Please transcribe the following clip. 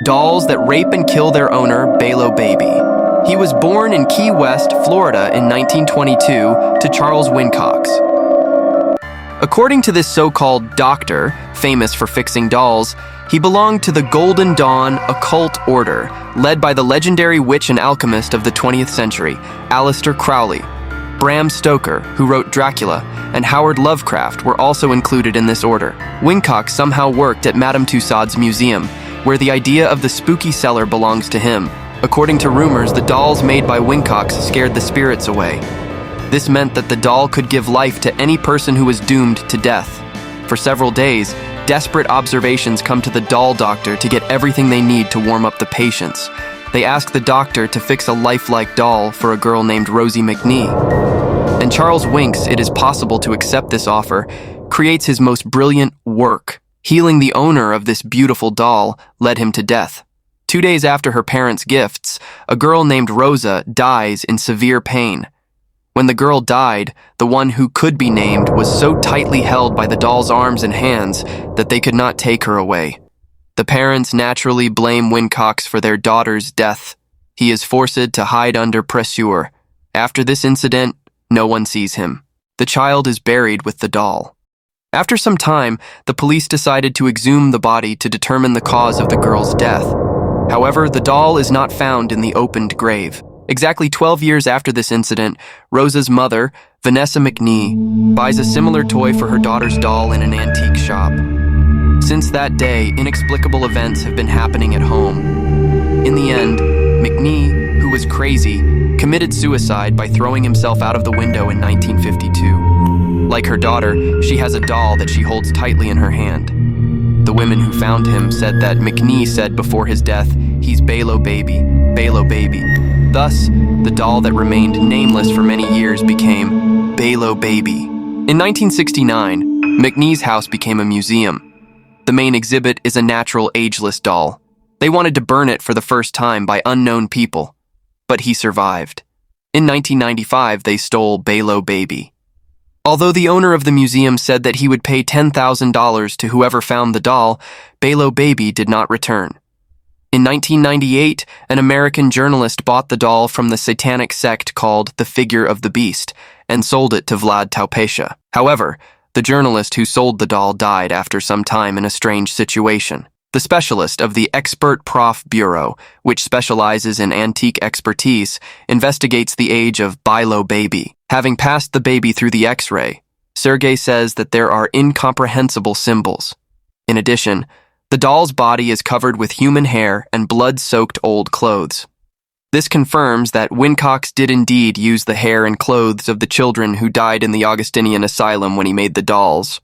dolls that rape and kill their owner, Baylo Baby. He was born in Key West, Florida in 1922 to Charles Wincox. According to this so-called doctor, famous for fixing dolls, he belonged to the Golden Dawn occult order, led by the legendary witch and alchemist of the 20th century, Aleister Crowley. Bram Stoker, who wrote Dracula, and Howard Lovecraft were also included in this order. Wincox somehow worked at Madame Tussauds Museum, where the idea of the spooky cellar belongs to him. According to rumors, the dolls made by Wincox scared the spirits away. This meant that the doll could give life to any person who was doomed to death. For several days, desperate observations come to the doll doctor to get everything they need to warm up the patients. They ask the doctor to fix a lifelike doll for a girl named Rosie McNee. And Charles Winks, it is possible to accept this offer, creates his most brilliant work. Healing the owner of this beautiful doll led him to death. 2 days after her parents' gifts, a girl named Rosa dies in severe pain. When the girl died, the one who could be named was so tightly held by the doll's arms and hands that they could not take her away. The parents naturally blame Wincox for their daughter's death. He is forced to hide under pressure. After this incident, no one sees him. The child is buried with the doll. After some time, the police decided to exhume the body to determine the cause of the girl's death. However, the doll is not found in the opened grave. Exactly 12 years after this incident, Rosa's mother, Vanessa McNee, buys a similar toy for her daughter's doll in an antique shop. Since that day, inexplicable events have been happening at home. In the end, McNee, who was crazy, committed suicide by throwing himself out of the window in 1952. Like her daughter, she has a doll that she holds tightly in her hand. The women who found him said that McNee said before his death, "He's Baylo Baby, Baylo Baby." Thus, the doll that remained nameless for many years became Baylo Baby. In 1969, McNee's house became a museum. The main exhibit is a natural ageless doll. They wanted to burn it for the first time by unknown people, but he survived. In 1995, they stole Baylo Baby. Although the owner of the museum said that he would pay $10,000 to whoever found the doll, Baylo Baby did not return. In 1998, an American journalist bought the doll from the satanic sect called the Figure of the Beast and sold it to Vlad Taupesha. However, the journalist who sold the doll died after some time in a strange situation. The specialist of the Expert Prof Bureau, which specializes in antique expertise, investigates the age of Baylo Baby. Having passed the baby through the X-ray, Sergei says that there are incomprehensible symbols. In addition, the doll's body is covered with human hair and blood-soaked old clothes. This confirms that Wincox did indeed use the hair and clothes of the children who died in the Augustinian asylum when he made the dolls.